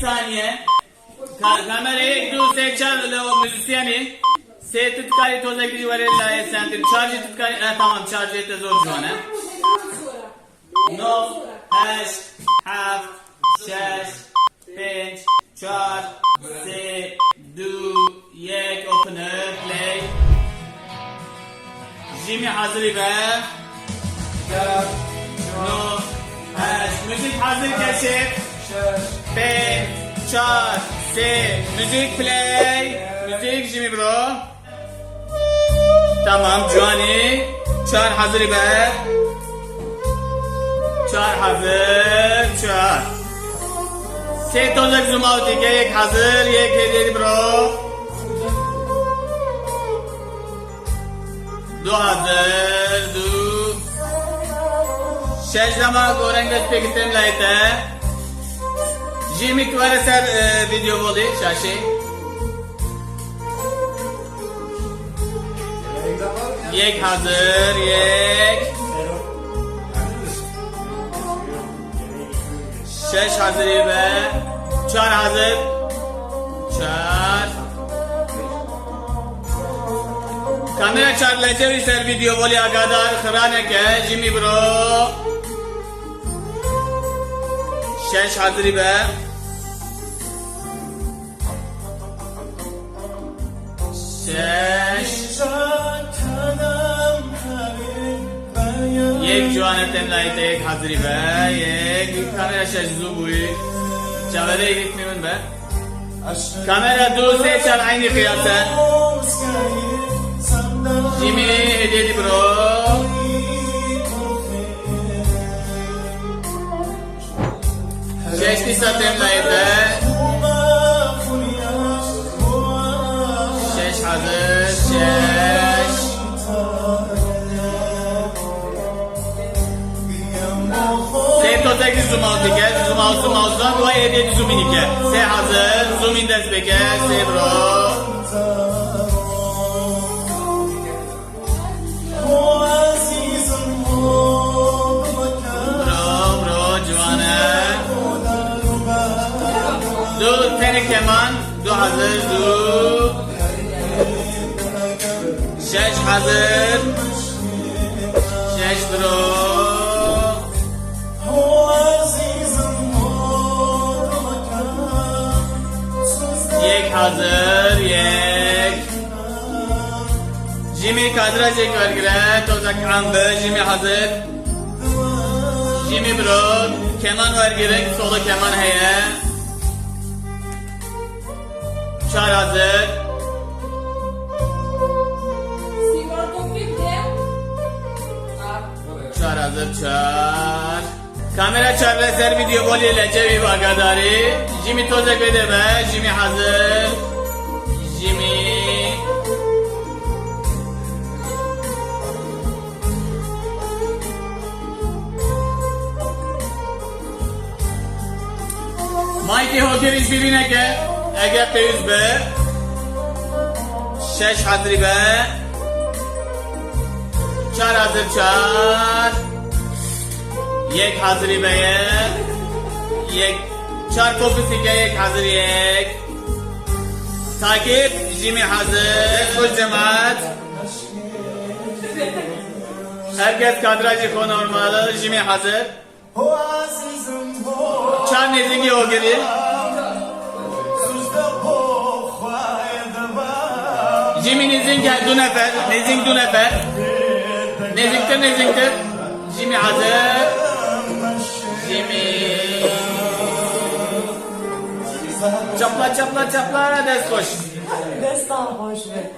saniye. Kamerayı du se çar o müzisyeni. Se tutkali toza gidi varella e sentir. Charge tutkali tamam charge ete zor şu an he. No, hash, half, şeş, pinch, char, se, du, yek, opener, play. Jimmy hazır be. No, hash, müzik hazır keşif. Pinch, char, se, müzik play. Müzik Jimmy bro. Tamam Johnny. Char hazır be. Char hazır, char. Set olacak zoom out yek hazır, yek hediye bro. Du hazır, du. Şeş zaman gorenges pekitem layte. Jimmy tvare ser video boli şaşi. Yek hazır, yek. Şeş hazır be. Çar hazır. Çar. Kamera çarlayacak ister video boli agadar khırane ke Jimmy bro. Şeş hazır be. Şeş. Yek juanetem layte yek hazır be. Yek kamera şeş zubuy. Çavere gitmiyorum be. Kamera du se çar aynı kıyasa. Jimmy hediyedi bro. Şeş nisatem layte. Şeş hazır. Şeş. Tozaki zoom out dike, zoom out'dan bu hediye zoom in dike. Se hazır, zoom in des beke, se bro. Bro, civane. Du tene keman, du hazır, du. Şeş hazır. Şeş bro. Yek hazır, yek. Jimmy kadraj yek vergire, tozak ambı, Jimmy hazır. Jimmy bro, keman vergire, solo keman heye. Çar hazır. Çar hazır, çar. Kamera çarla ser video boliyle cevi bagadari. Jimmy tozak vede be. Jimmy hazır. Jimmy. Mighty Hocker izbirine ke. Ege peyüz be. Şeş hazır be. Çar hazır çar. Yek hazır be. Yek. Çar kopusu ke yek hazır yek. Takip Jimmy hazır. Kuş cemaat. Herkes kadrajı konormalı. Jimmy hazır. Çar nezingi o geri. Jimmy nezing gel du nefer. Nezing du nefer. Nezingtir. Jimmy hazır. Jimmy. Çapla des koş. Destan hoş be.